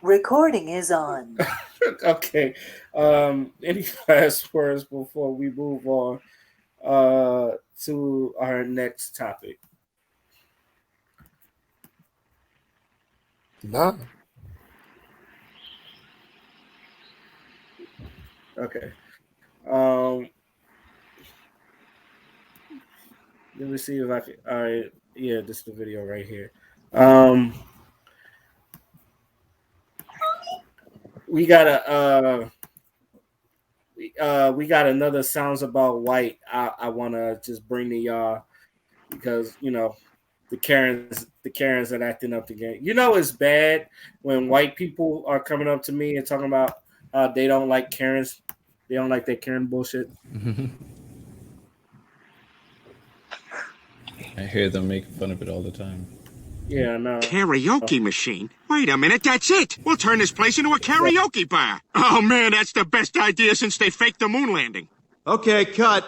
Recording is on. Okay. Any last words before we move on to our next topic? Nah. Okay. Um, Let me see if I can. All right. Yeah, this is the video right here. Um, we got we got another sounds about white. I want to just bring to y'all because the Karens are acting up again. It's bad when white people are coming up to me and talking about they don't like Karens. They don't like that Karen bullshit. I hear them make fun of it all the time. Yeah, no. Karaoke machine? Wait a minute, that's it! We'll turn this place into a karaoke bar! Oh man, that's the best idea since they faked the moon landing. Okay, cut.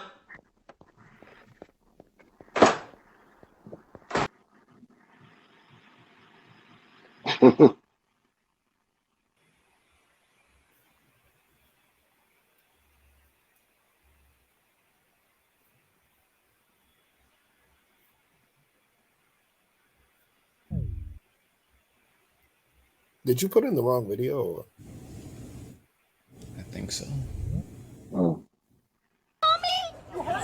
Did you put in the wrong video? Or? I think so. Oh.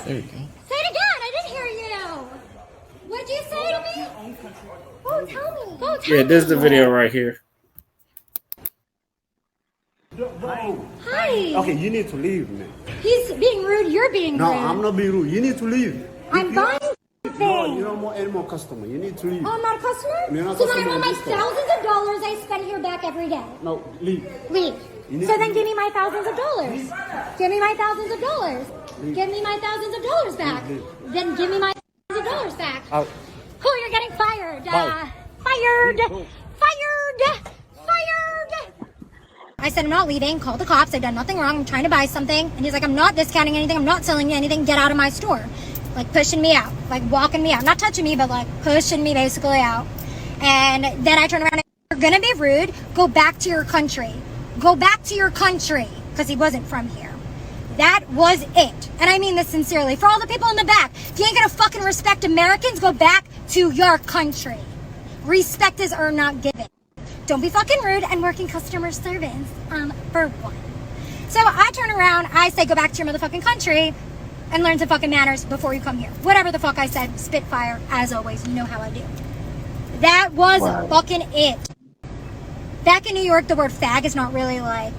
There you go. Say it again. I didn't hear you. What'd you say to me? Oh, tell me. Oh, tell Yeah, me. this is the video right here. Hi. Okay, you need to leave, man. He's being rude. You're being No, rude. I'm not being rude. You need to leave. I'm buying something. No, you're not any more customer. You need to leave. Oh, I'm not a customer? You're not So then I customer want my in this store. thousands of dollars I spend here back every day. No, leave. Leave. You need So to then leave. give me my thousands of dollars. Give me my thousands of dollars. Give me my thousands of dollars back. Then give me my thousands of dollars back. Out. Oh, you're getting fired. Bye. Fired. Fired. Fired. I said, I'm not leaving. Call the cops. I've done nothing wrong. I'm trying to buy something. And he's like, I'm not discounting anything. I'm not selling you anything. Get out of my store. Like pushing me out. Like walking me out. Not touching me, but like pushing me basically out. And then I turn around and you're going to be rude. Go back to your country. Go back to your country. Because he wasn't from here. That was it. And I mean this sincerely. For all the people in the back, if you ain't gonna fucking respect Americans, go back to your country. Respect is earned, not given. Don't be fucking rude and work in customer service, for one. So I turn around, I say go back to your motherfucking country and learn some fucking manners before you come here. Whatever the fuck I said, spitfire, as always, you know how I do. That was fucking it. Back in New York, the word fag is not really like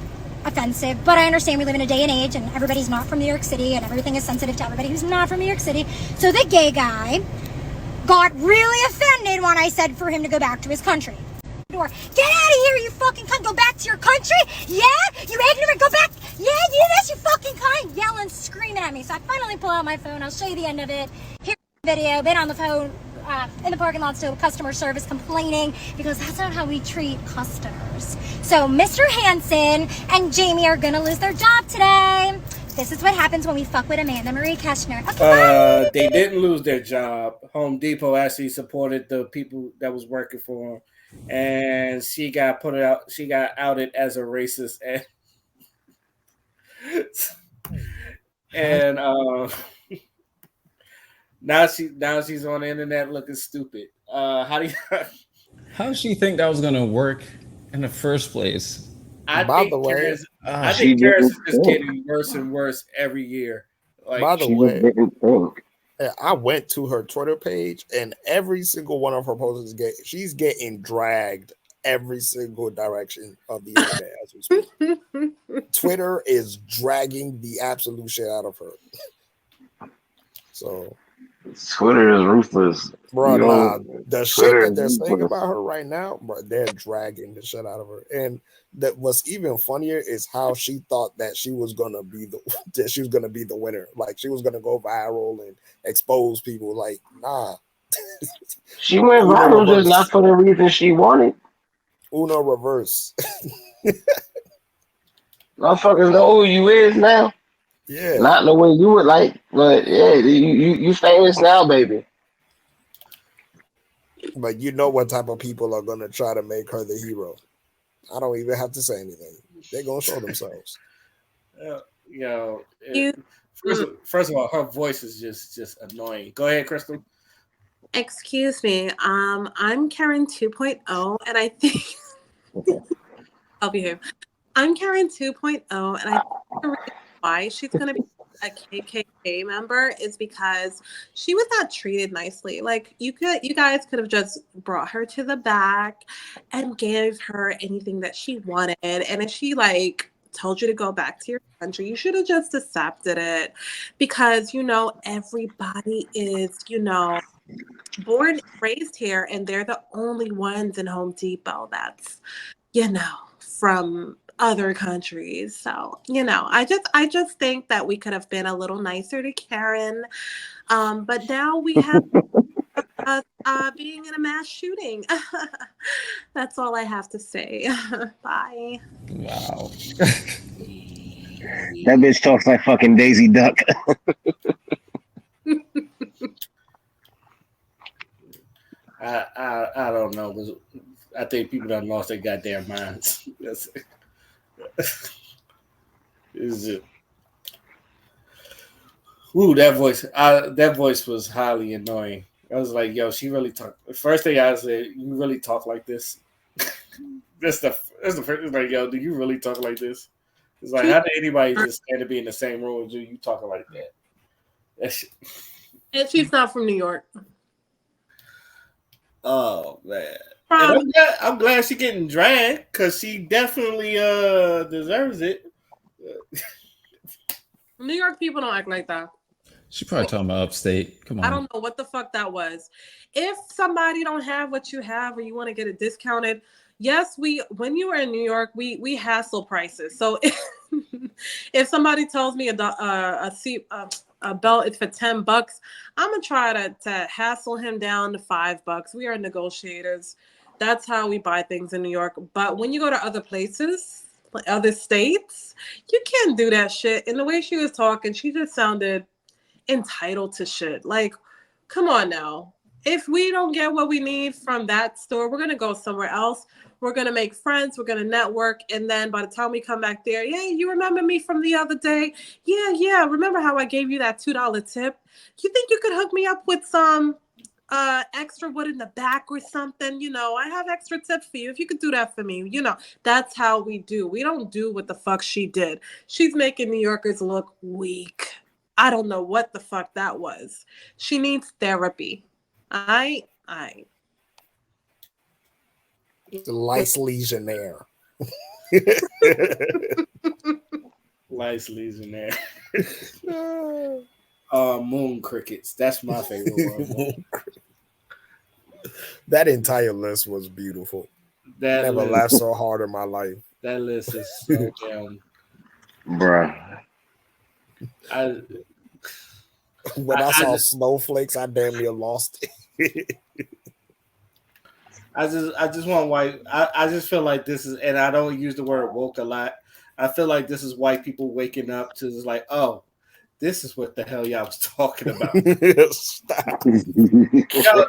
offensive, but I understand we live in a day and age and everybody's not from New York City and everything is sensitive to everybody who's not from New York City. So the gay guy got really offended when I said for him to go back to his country. Get out of here, you fucking cunt. Go back to your country? Yeah? You ignorant? Go back. Yeah, you this, you fucking cunt. Yelling, screaming at me. So I finally pull out my phone. I'll show you the end of it. Here's the video. Been on the phone in the parking lot still, customer service complaining because that's not how we treat customers. So Mr. Hansen and Jamie are gonna lose their job today. This is what happens when we fuck with Amanda Marie Keshner. Okay, They didn't lose their job. Home Depot actually supported the people that was working for them, and she got put out. She got outed as a racist, and now she's on the internet looking stupid. How do you? How does she think that was gonna work in the first place? I By think the way, Karis is just getting worse and worse every year. Like, by the She way, just didn't think. I went to her Twitter page, and every single one of her posts she's getting dragged every single direction of the internet as we speak. Twitter is dragging the absolute shit out of her. So, Twitter is ruthless. bro, nah, the shit Twitter that they're is saying ruthless. about her right now, bro, they're dragging the shit out of her. And that what's even funnier is how she thought that she was gonna be the winner. Like she was gonna go viral and expose people. Like, nah. She went Uno viral reverse. just not for the reason she wanted. Uno reverse. Motherfuckers know who you is now. Yeah. Not the way you would like, but yeah, you famous now, baby. But you know what type of people are gonna try to make her the hero. I don't even have to say anything. They're gonna show themselves. First of all, her voice is just annoying. Go ahead, Crystal. Excuse me. I'm Karen 2.0, and I think I'll behave. I'm Karen 2.0, and I think the reason why she's going to be a KKK member is because she was not treated nicely. Like you guys could have just brought her to the back and gave her anything that she wanted, and if she like told you to go back to your country, you should have just accepted it, because everybody is born and raised here, and they're the only ones in Home Depot that's from other countries. So I just think that we could have been a little nicer to Karen, but now we have us being in a mass shooting. That's all I have to say. Bye. Wow. That bitch talks like fucking Daisy Duck. I don't know. I think people done lost their goddamn minds. That's it. Is it? Ooh, that voice was highly annoying. I was like, yo, she really talk. The first thing I said, you really talk like this? That's the first. It's like, yo, do you really talk like this? It's like, how did anybody just stand to be in the same room as you talking like that? And she's not from New York. Oh man. I'm glad she's getting dragged, because she definitely deserves it. New York people don't act like that. She probably talking about upstate. Come on. I don't know what the fuck that was. If somebody don't have what you have, or you want to get it discounted, yes, when you are in New York, we hassle prices. So if somebody tells me a belt is for $10, I'm gonna try to hassle him down to $5. We are negotiators. That's how we buy things in New York. But when you go to other places, like other states, you can't do that shit. And the way she was talking, she just sounded entitled to shit. Like, come on now. If we don't get what we need from that store, we're gonna go somewhere else. We're gonna make friends. We're gonna network, and then by the time we come back there, yeah, you remember me from the other day? Yeah. Remember how I gave you that $2 tip? You think you could hook me up with some extra wood in the back or something? I have extra tips for you if you could do that for me. That's how we do. We don't do what the fuck she did. She's making New Yorkers look weak. I don't know what the fuck that was. She needs therapy. The lice legionnaire. Lice legionnaire. Moon crickets. That's my favorite one. That entire list was beautiful. Never laughed so hard in my life. That list is so damn. Bruh. When I saw snowflakes, I damn near lost it. I just want white. I just feel like this is, and I don't use the word woke a lot. I feel like this is white people waking up to just like, oh, this is what the hell y'all was talking about. Stop.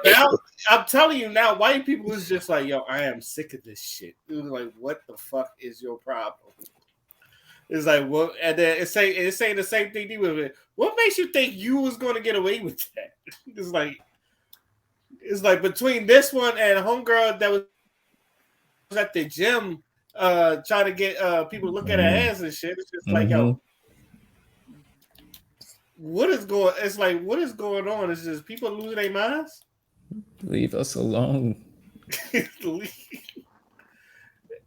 Now I'm telling you, now white people is just like, yo, I am sick of this shit. It was like, what the fuck is your problem? It's like, what? And then it's saying the same thing with it. What makes you think you was going to get away with that? It's like between this one and homegirl that was at the gym trying to get people to look at her ass and shit. It's just like, yo, what is going? It's like, what is going on? It's just people losing their minds. Leave us alone.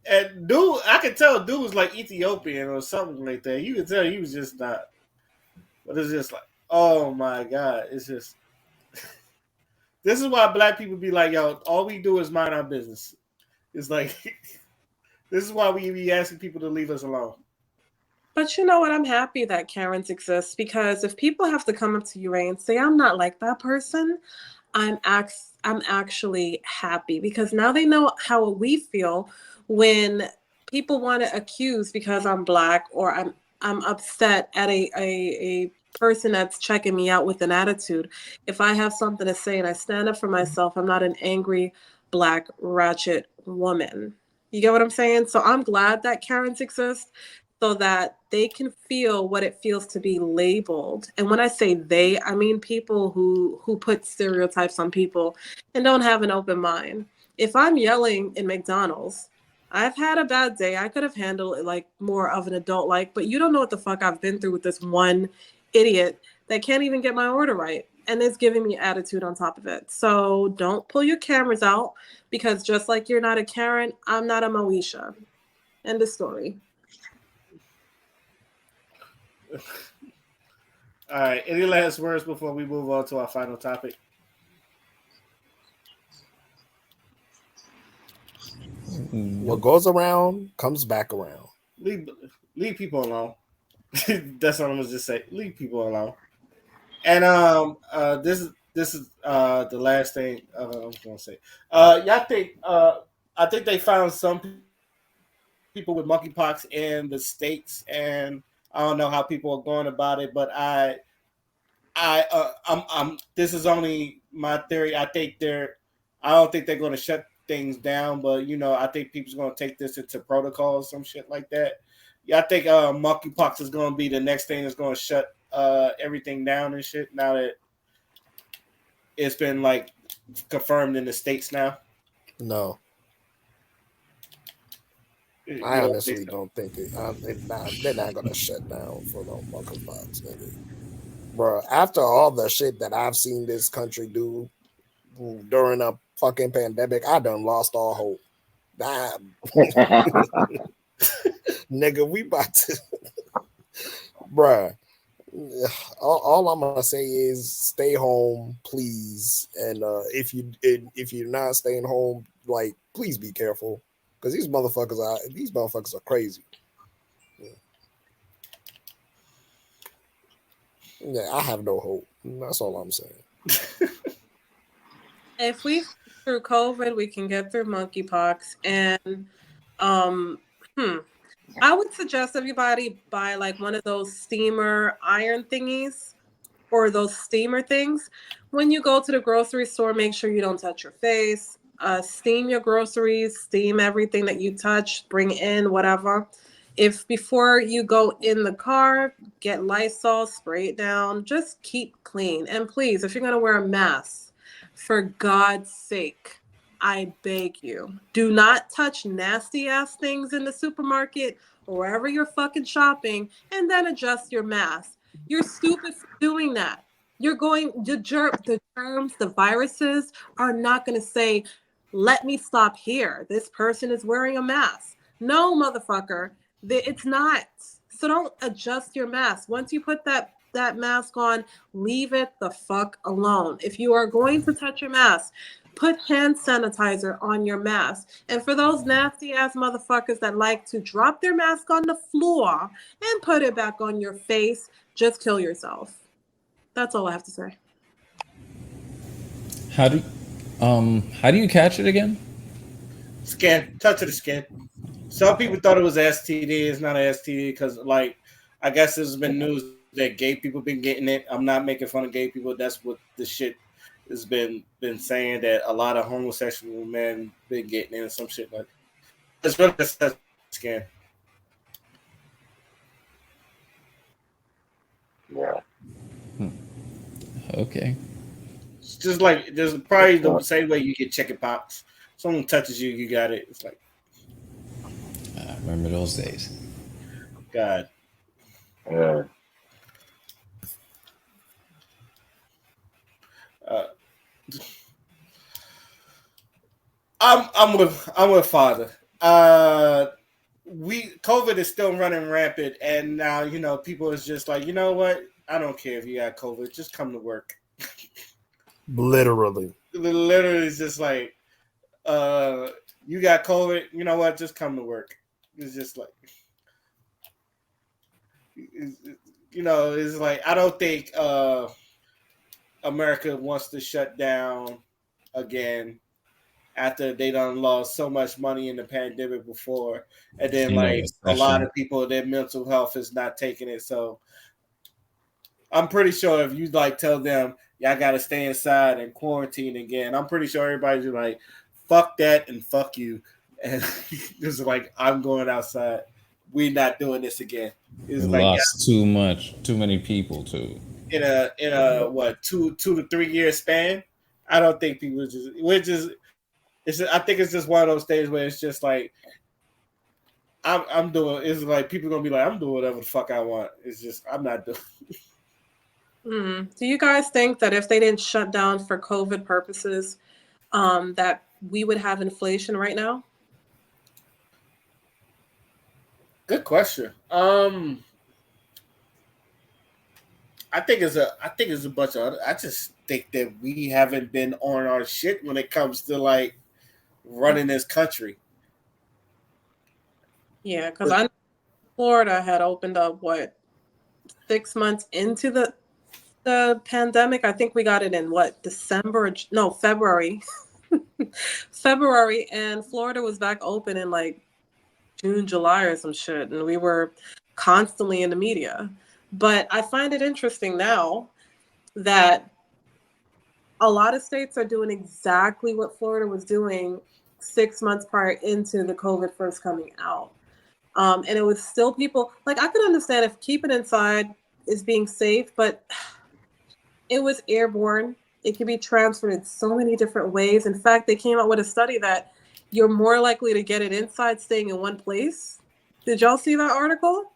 And dude, I could tell dude was like Ethiopian or something like that. You could tell he was just not. But it's just like, oh my God. It's just, this is why black people be like, yo, all we do is mind our business. It's like, this is why we be asking people to leave us alone. But you know what? I'm happy that Karens exist, because if people have to come up to you, Ray, and say, I'm not like that person, I'm actually happy, because now they know how we feel when people want to accuse because I'm black, or I'm upset at a person that's checking me out with an attitude. If I have something to say and I stand up for myself, I'm not an angry black ratchet woman. You get what I'm saying? So I'm glad that Karens exist so that they can feel what it feels to be labeled. And when I say they, I mean people who put stereotypes on people and don't have an open mind. If I'm yelling in McDonald's, I've had a bad day. I could have handled it like more of an adult like, but you don't know what the fuck I've been through with this one idiot that can't even get my order right and is giving me attitude on top of it. So don't pull your cameras out because just like you're not a Karen, I'm not a Moesha. End of story. All right. Any last words before we move on to our final topic? What goes around comes back around. Leave people alone. That's what I'm gonna just say. Leave people alone. And this is the last thing I'm gonna say. Y'all think I think they found some people with monkeypox in the states, and I don't know how people are going about it, but I'm this is only my theory. I don't think they're going to shut things down, but I think people's going to take this into protocol or some shit like that. Yeah, I think monkeypox is going to be the next thing that's going to shut everything down and shit. Now that it's been like confirmed in the states now. No, I honestly don't think they're not gonna shut down for no monkeypox, nigga. Bro, after all the shit that I've seen this country do during a fucking pandemic, I done lost all hope. Nigga, we about to, bruh. All I'm gonna say is stay home, please. And if you're not staying home, like please be careful because these motherfuckers are crazy. Yeah, I have no hope. That's all I'm saying. If we through COVID, we can get through monkeypox. And I would suggest everybody buy like one of those steamer iron thingies or those steamer things. When you go to the grocery store, make sure you don't touch your face. Steam your groceries, steam everything that you touch, bring in whatever. If before you go in the car, get Lysol, spray it down, just keep clean. And please, if you're going to wear a mask, for God's sake, I beg you, do not touch nasty ass things in the supermarket or wherever you're fucking shopping and then adjust your mask. You're stupid for doing that. You're going, the germs, the viruses are not going to say, let me stop here. This person is wearing a mask. No, motherfucker, it's not. So don't adjust your mask. Once you put that mask on, leave it the fuck alone. If you are going to touch your mask, put hand sanitizer on your mask. And for those nasty ass motherfuckers that like to drop their mask on the floor and put it back on your face, just kill yourself. That's all I have to say. How do you catch it again? Skin, touch of the skin. Some people thought it was STD. It's not an STD because, like, I guess there's been news that gay people been getting it. I'm not making fun of gay people. That's what the shit has been saying, that a lot of homosexual men been getting it and some shit like that. It's really just skin. Yeah. Okay. It's just like there's probably the same way you get chicken pox. Someone touches you, you got it. It's like, I remember those days. God. Yeah. I'm with Father. COVID is still running rampant, and now people is just like, you know what? I don't care if you got COVID, just come to work. Literally, it's just like, you got COVID. You know what? Just come to work. It's just like, it's like I don't think America wants to shut down again after they done lost so much money in the pandemic before, and then like a lot of people, their mental health is not taking it. So I'm pretty sure if you like tell them y'all got to stay inside and quarantine again, I'm pretty sure everybody's like, fuck that and fuck you, and it's like, I'm going outside. We're not doing this again. It's We like lost too many people too. in a what 2 to 3 year span. I don't think people I think it's just one of those things where it's just like I'm doing. It's like people are gonna be like, I'm doing whatever the fuck I want. It's just I'm not doing. Do you guys think that if they didn't shut down for COVID purposes, that we would have inflation right now? Good question. I think it's a bunch of. I just think that we haven't been on our shit when it comes to like running this country. Yeah, because I know Florida had opened up 6 months into the pandemic. I think we got it in February. February, and Florida was back open in like June, July or some shit, and we were constantly in the media. But I find it interesting now that a lot of states are doing exactly what Florida was doing 6 months prior into the COVID first coming out. And it was still people, like, I could understand if keeping inside is being safe, but it was airborne. It can be transferred in so many different ways. In fact, they came out with a study that you're more likely to get it inside staying in one place. Did y'all see that article?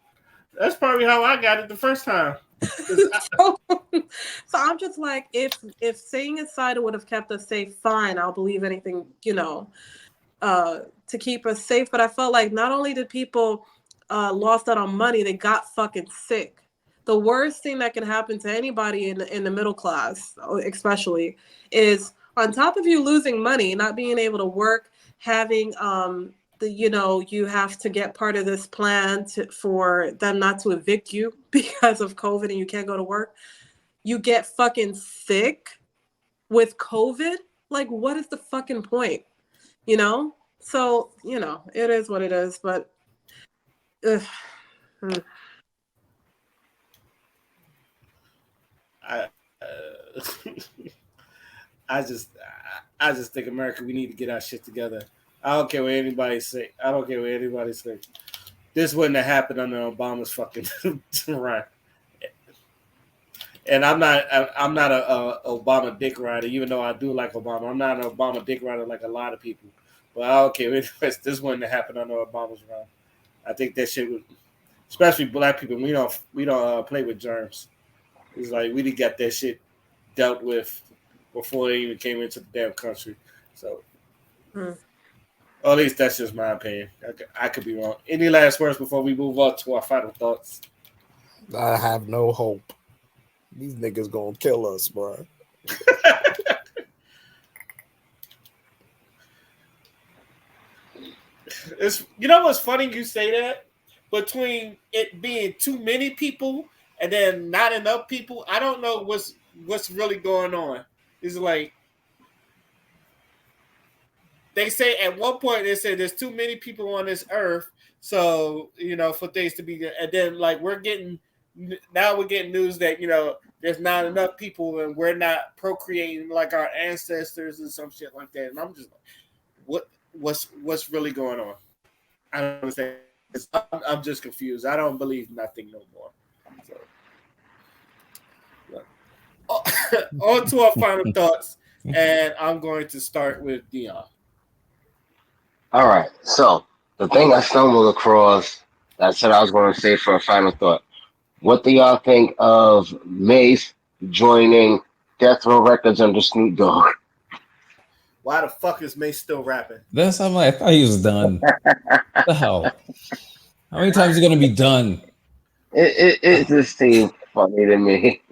That's probably how I got it the first time. so I'm just like, if staying inside would have kept us safe, fine, I'll believe anything, to keep us safe. But I felt like not only did people lost out on money, they got fucking sick. The worst thing that can happen to anybody in the middle class, especially, is on top of you losing money, not being able to work, having you have to get part of this plan for them not to evict you because of COVID and you can't go to work. You get fucking sick with COVID. Like, what is the fucking point? So, it is what it is, but I just think America, we need to get our shit together. I don't care what anybody say. This wouldn't have happened under Obama's fucking run. And I'm not a Obama dick rider, even though I do like Obama. I'm not an Obama dick rider like a lot of people. But I don't care. This wouldn't have happened under Obama's run. I think that shit would, especially black people. We don't play with germs. It's like we didn't get that shit dealt with before they even came into the damn country. So, or at least that's just my opinion. I could be wrong. Any last words before we move on to our final thoughts? I have no hope. These niggas gonna kill us, bro. What's funny? You say that between it being too many people and then not enough people. I don't know what's really going on. It's like they say at one point they said there's too many people on this earth, so for things to be good. And then like we're getting news that there's not enough people and we're not procreating like our ancestors and some shit like that. And I'm just like, what's really going on? I don't understand. I'm just confused. I don't believe nothing no more. So, on to our final thoughts, and I'm going to start with Dion. All right. So the thing I stumbled across, that's what I was going to say for a final thought. What do y'all think of Mace joining Death Row Records under Snoop Dogg? Why the fuck is Mace still rapping? I'm like, I thought he was done. What the hell? How many times is he gonna be done? It just seems funny to me.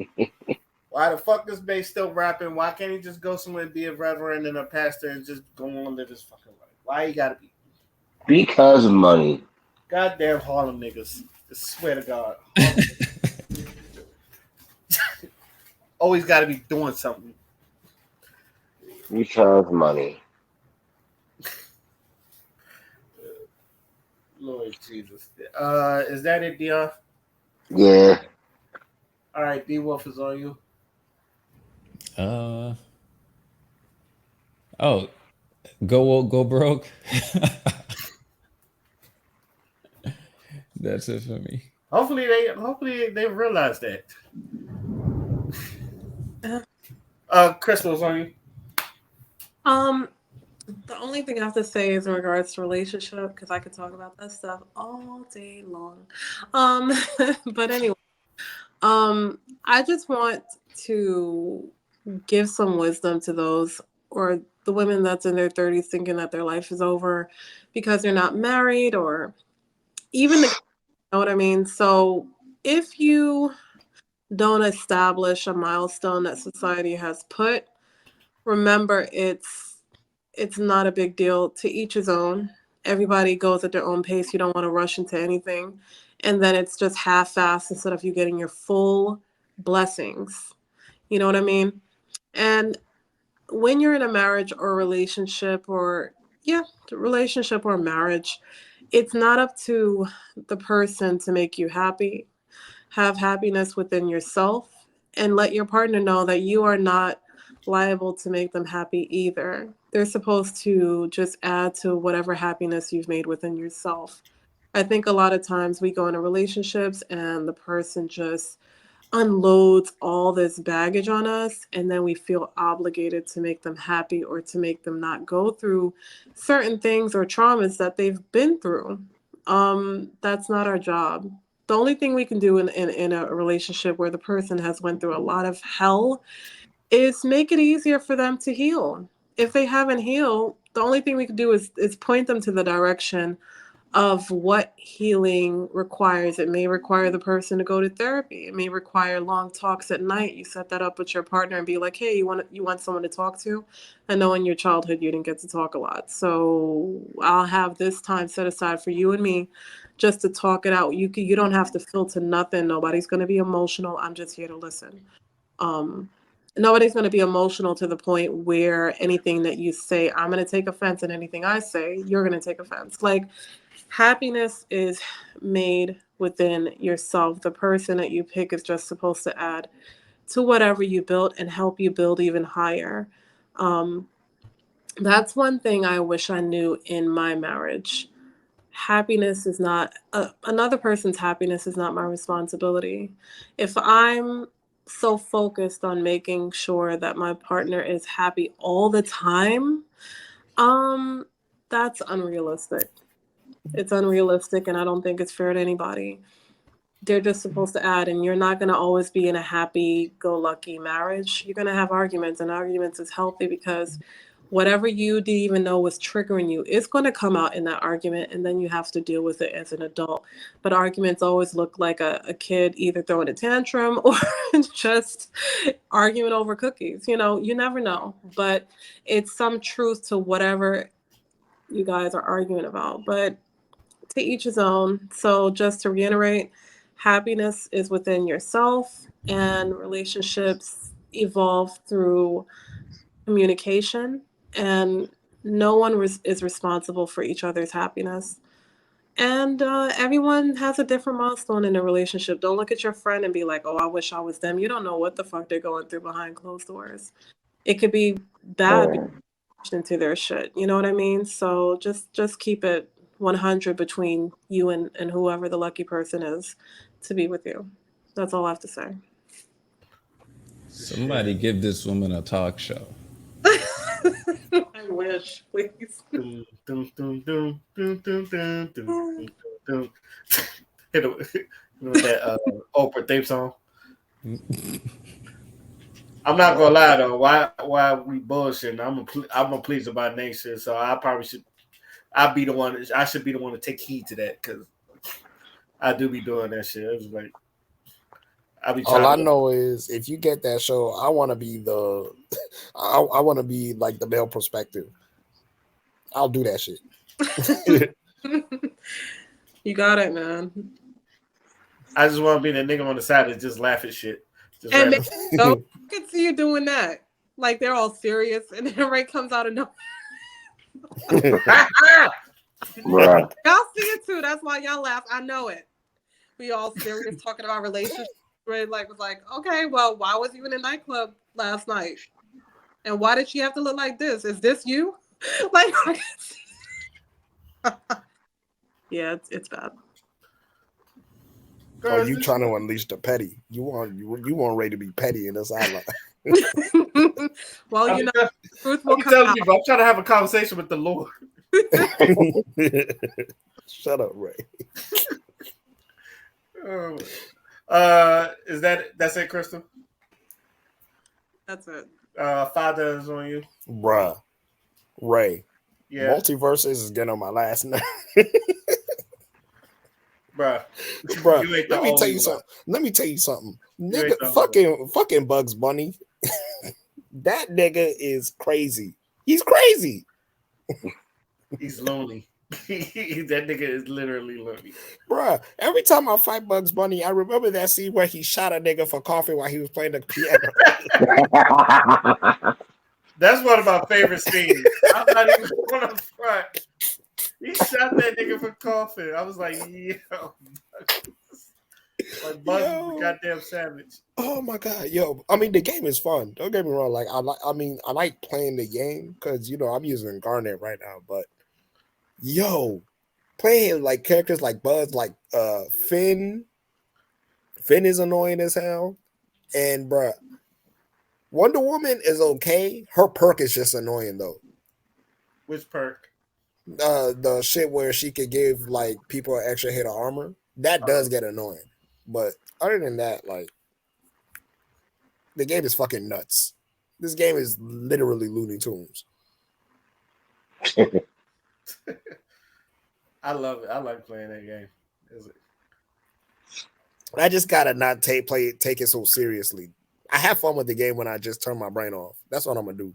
Why the fuck is Mace still rapping? Why can't he just go somewhere and be a reverend and a pastor and just go on and live his fucking life? Why he gotta be? Because of money. Goddamn Harlem niggas. I swear to God. Always gotta be doing something. Because money. Lord Jesus. Is that it, Dion? Yeah. All right, D Wolf is on you. Go broke. That's it for me. Hopefully they realize that. Crystal's on you. The only thing I have to say is in regards to relationship, because I could talk about that stuff all day long. But anyway, I just want to give some wisdom to those or the women that's in their 30s thinking that their life is over because they're not married, or even the, you know what I mean? So if you don't establish a milestone that society has put, remember it's not a big deal. To each his own. Everybody goes at their own pace. You don't want to rush into anything. And then it's just half-assed instead of you getting your full blessings. You know what I mean? And when you're in a marriage or relationship or, yeah, relationship or marriage, it's not up to the person to make you happy. Have happiness within yourself and let your partner know that you are not liable to make them happy either. They're supposed to just add to whatever happiness you've made within yourself. I think a lot of times we go into relationships and the person just unloads all this baggage on us, and then we feel obligated to make them happy or to make them not go through certain things or traumas that they've been through. That's not our job. The only thing we can do in a relationship where the person has went through a lot of hell is make it easier for them to heal. If they haven't healed, the only thing we can do is point them to the direction of what healing requires. It may require the person to go to therapy. It may require long talks at night. You set that up with your partner and be like, hey, you want someone to talk to? I know in your childhood you didn't get to talk a lot. So I'll have this time set aside for you and me just to talk it out. You don't have to filter nothing. Nobody's going to be emotional. I'm just here to listen. Nobody's going to be emotional to the point where anything that you say, I'm going to take offense, and anything I say, you're going to take offense. Like, happiness is made within yourself. The person that you pick is just supposed to add to whatever you built and help you build even higher. That's one thing I wish I knew in my marriage. Happiness is not another person's happiness is not my responsibility. If I'm so focused on making sure that my partner is happy all the time, that's unrealistic. It's unrealistic, and I don't think it's fair to anybody. They're just supposed to add, and you're not going to always be in a happy-go-lucky marriage. You're going to have arguments, and arguments is healthy because whatever you didn't even know was triggering you is going to come out in that argument, and then you have to deal with it as an adult. But arguments always look like a kid either throwing a tantrum or just arguing over cookies. You know, you never know. But it's some truth to whatever you guys are arguing about. But to each his own. So just to reiterate, happiness is within yourself, and relationships evolve through communication, and no one is responsible for each other's happiness. And everyone has a different milestone in a relationship. Don't look at your friend and be like, oh, I wish I was them. You don't know what the fuck they're going through behind closed doors. It could be bad into their shit. You know what I mean? So just keep it 100 between you and whoever the lucky person is to be with you. That's all I have to say. Somebody give this woman a talk show. I wish, please. Dum, dum, dum, dum, dum, dum, dum, dum, dum. Hit it with that Oprah theme song. I'm not gonna lie though. Why we bullshitting? I'm a pleaser by nature, so I probably should. I should be the one to take heed to that because I do be doing that shit. It's like all I know is if you get that show, I want to be I want to be like the male perspective. I'll do that shit. You got it, man. I just want to be the nigga on the side that just laugh at shit. Just and I can see you doing that. Like they're all serious, and then Ray comes out of nowhere. Right. Y'all see it too. That's why y'all laugh. I know it. We all serious talking about relationships. Ray was like, okay, well, why was you in a nightclub last night? And why did she have to look like this? Is this you? Like, yeah, it's bad. Oh, you trying to unleash the petty? You want Ray to be petty in this island? Well, you know, truth will I'm come telling out. you, bro, I'm trying to have a conversation with the Lord. Shut up, Ray. That's it, Crystal? That's it. Father is on you. Bruh. Ray. Yeah. Multiverses is getting on my last nerve. Bruh. Let me tell you something. Nigga, fucking Bugs Bunny. That nigga is crazy. He's crazy. He's lonely. That nigga is literally lonely. Bruh, every time I fight Bugs Bunny, I remember that scene where he shot a nigga for coffee while he was playing the piano. That's one of my favorite scenes. I'm not even going to front. He shot that nigga for coffee. I was like, yo. Like Bugs is a goddamn savage. Oh my god, yo! I mean, the game is fun. Don't get me wrong. Like, I like playing the game because I'm using Garnet right now. But playing like characters like Buzz, like Finn. Finn is annoying as hell, and bruh, Wonder Woman is okay. Her perk is just annoying though. Which perk? The shit where she could give like people an extra hit of armor. That does get annoying. But other than that, like, the game is fucking nuts. This game is literally Looney Tunes. I love it. I like playing that game. I just gotta not take it so seriously. I have fun with the game when I just turn my brain off. That's what I'm gonna do.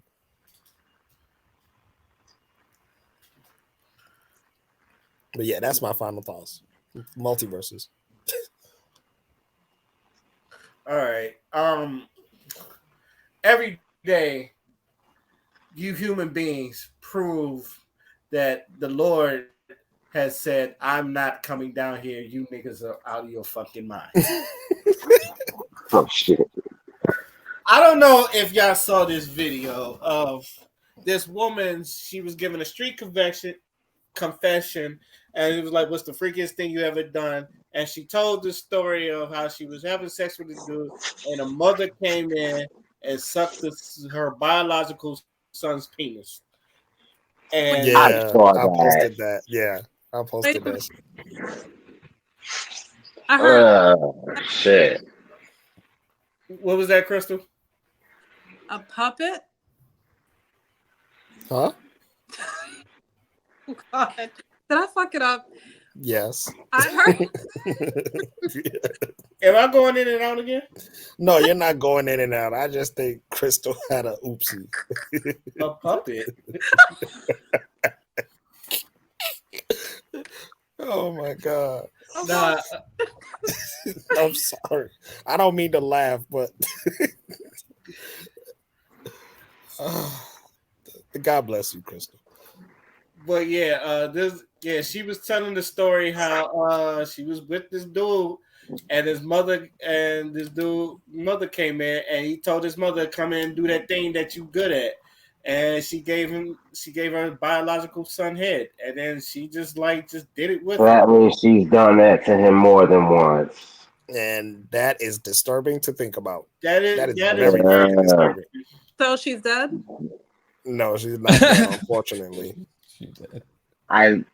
But yeah, that's my final thoughts. Multiverses. All right. Every day, you human beings prove that the Lord has said, I'm not coming down here. You niggas are out of your fucking mind. Oh, shit. I don't know if y'all saw this video of this woman. She was given a street confession, and it was like, what's the freakiest thing you ever done? And she told the story of how she was having sex with a dude, and a mother came in and sucked her biological son's penis. And yeah, I posted that. Yeah, I posted this. I heard. Shit. What was that, Crystal? A puppet? Huh? Oh, God. Did I fuck it up? Yes. I heard. Am I going in and out again? No, you're not going in and out. I just think Crystal had a oopsie. A puppet? Oh my God. Nah. I'm sorry. I don't mean to laugh, but God bless you, Crystal. But yeah, she was telling the story how she was with this dude, and his mother came in, and he told his mother to come in and do that thing that you good at, and she gave her biological son head, and then she just did it with him. That means she's done that to him more than once. And that is disturbing to think about. That is very disturbing. So she's dead? No, she's not dead, unfortunately. Why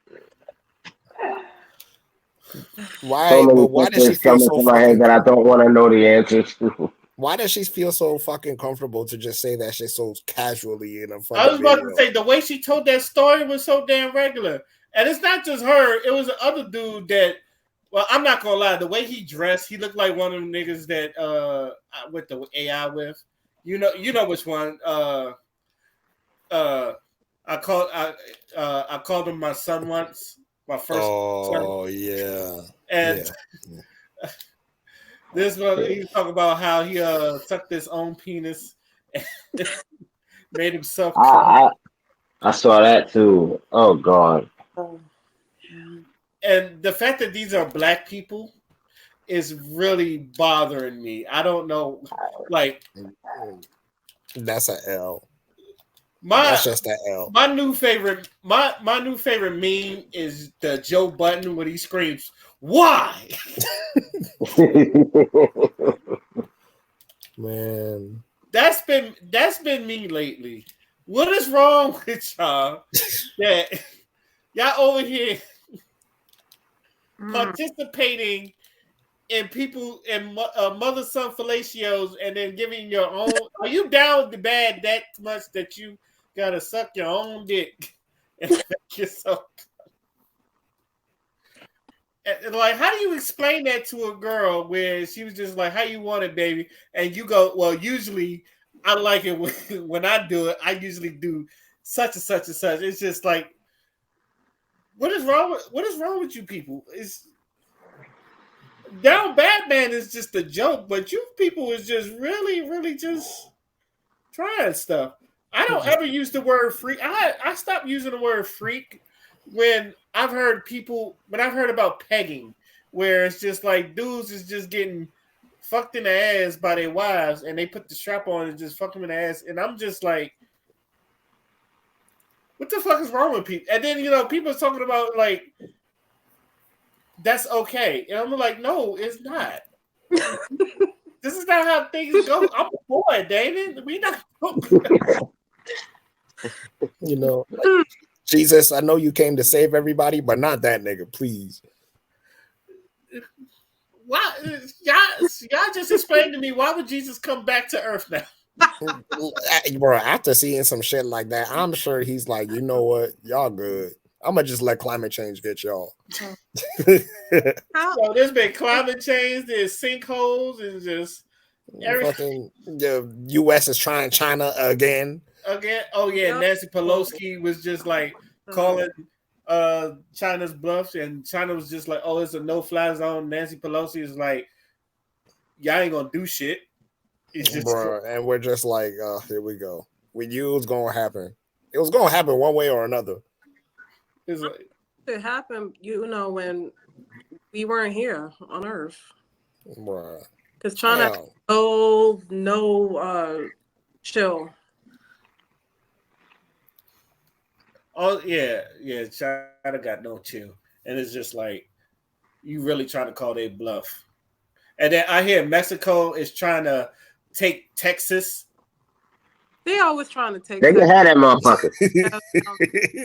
does she feel so my head that I don't want to know the answers to? Why does she feel so fucking comfortable to just say that shit so casually in a fucking I was about video? to say, the way she told that story was so damn regular. And it's not just her. It was the other dude that, well, I'm not going to lie. The way he dressed, he looked like one of them niggas that with the AI with. You know which one. I called him my son once. My first son. Oh, yeah. And this one, he talking about how he sucked his own penis and made himself come. I saw that too. Oh God. And the fact that these are black people is really bothering me. I don't know, like that's a L. That's just that L. My new favorite meme is the Joe Button when he screams, "Why?" Man, That's been me lately. What is wrong with y'all? That y'all over here participating in people and mother son fellatios, and then giving your own. Are you down with the bad that much that you gotta suck your own dick and make yourself? And like, how do you explain that to a girl where she was just like, "How you want it, baby?" And you go, "Well, usually I like it when I do it. I usually do such and such and such." It's just like, what is wrong with you people? It's Down Batman is just a joke, but you people is just really just trying stuff. I don't ever use the word freak. I stopped using the word freak when I've heard about pegging, where it's just like dudes is just getting fucked in the ass by their wives, and they put the strap on and just fuck them in the ass, and I'm just like, what the fuck is wrong with people? And then people are talking about like that's okay, and I'm like, no, it's not. This is not how things go. I'm a boy, David. We not. Jesus, I know you came to save everybody, but not that nigga, please. Why y'all just explained to me why would Jesus come back to earth now? Bro, after seeing some shit like that, I'm sure he's like, you know what, y'all good. I'm gonna just let climate change get y'all. So there's been climate change, there's sinkholes, and just everything. The U.S. is trying China again. Oh yeah, Nancy Pelosi was just like calling China's bluffs, and China was just like, "Oh, it's a no-fly zone." Nancy Pelosi is like, "Y'all ain't gonna do shit." Bro, and we're just like, here we go. We knew it was gonna happen. It was gonna happen one way or another. It's like, it happened, when we weren't here on Earth. Bro, because China, no chill. Oh yeah, China got no chill, and it's just like you really trying to call their bluff. And then I hear Mexico is trying to take Texas. They always trying to take. They can have that motherfucker.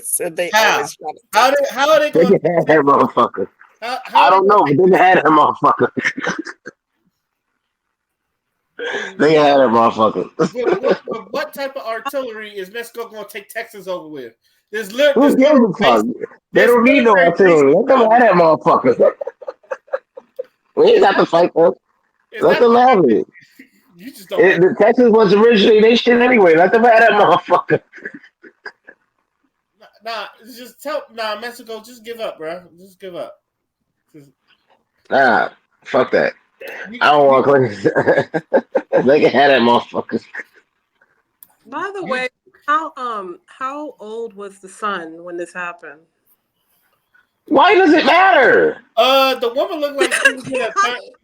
So they always trying to how are they going to have that motherfucker? How I don't know, but they can have that motherfucker. They can have that motherfucker. What type of artillery is Mexico going to take Texas over with? Who gives a fuck? They don't need no artillery. Let them have that motherfucker. We ain't got to fight them. Let them have it. You just don't. The Texas was originally they shit anyway. Let them have that motherfucker. Mexico, just give up, bro. Just give up. Nah, fuck that. I don't want to. They can have that motherfucker. By the way, how old was the son when this happened? Why does it matter? The woman looked like she was in her 30s.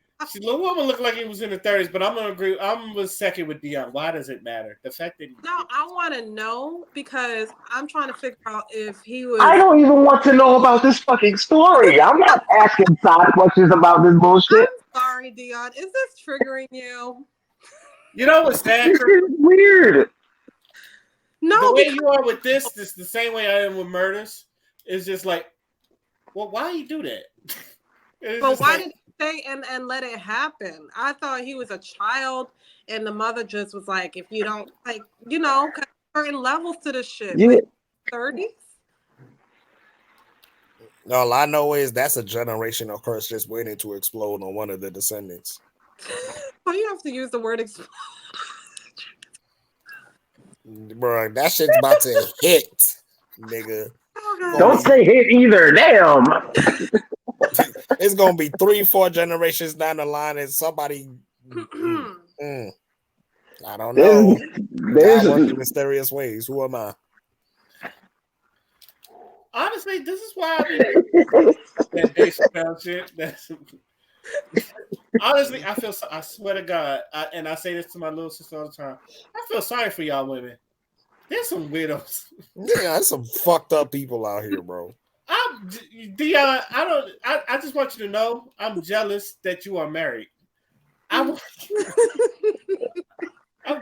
The woman looked like he was in the 30s, but I'm gonna agree. I'm second with Dion. Why does it matter? The fact that I want to know because I'm trying to figure out if he was. I don't even want to know about this fucking story. I'm not asking side questions about this bullshit. I'm sorry, Dion. Is this triggering you? You know what's sad? This is weird. No, the way you are with this the same way I am with murders. It's just like, well, why you do that? But why did he stay and let it happen? I thought he was a child, and the mother just was like, if you don't certain levels to this shit. Yeah. 30s. All I know is that's a generational curse just waiting to explode on one of the descendants. Why do you have to use the word explode? Bro, that shit's about to hit, nigga. Don't say hit either. Damn. It's gonna be 3-4 generations down the line, and somebody. I don't know. God works in mysterious ways. Who am I? Honestly, this is why I mean that Dave Chappelle shit. Honestly, I swear to God, and I say this to my little sister all the time. I feel sorry for y'all women. There's some weirdos. Yeah, there's some fucked up people out here, bro. Dion, I just want you to know I'm jealous that you are married. I'm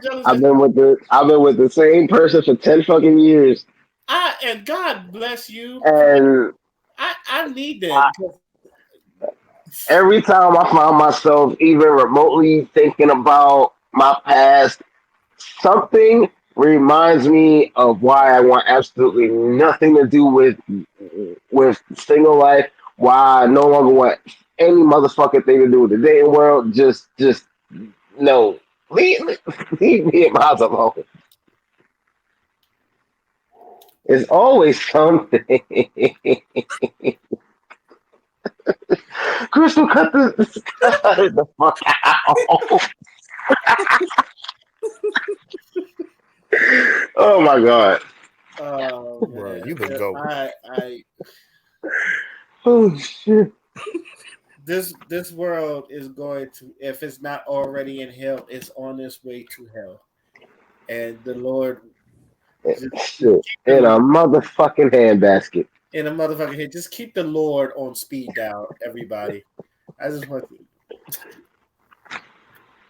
jealous. I've been with the same person for 10 fucking years. And God bless you. And I need that. Every time I find myself even remotely thinking about my past, something reminds me of why I want absolutely nothing to do with single life. Why I no longer want any motherfucking thing to do with the dating world. Just no, leave me in my house alone. It's always something. Crystal, cut the fuck out. Oh my god. Oh, Bro, man. you the goat. Oh shit. This world is going to, if it's not already in hell, it's on its way to hell. And the Lord Shit. In a motherfucking handbasket. in a motherfucking head, just keep the Lord on speed dial, everybody. I just want to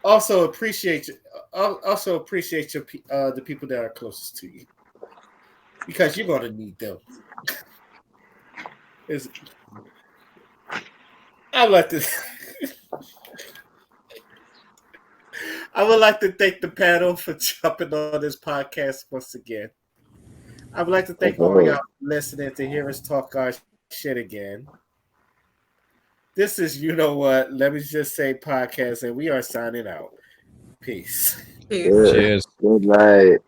also appreciate you. Also appreciate your the people that are closest to you, because you're gonna need them. I like to. I would like to thank the panel for jumping on this podcast once again. I would like to thank all y'all listening to hear us talk our shit again. This is You Know What? Let me just say podcast, and we are signing out. Peace. Peace. Cheers. Good night.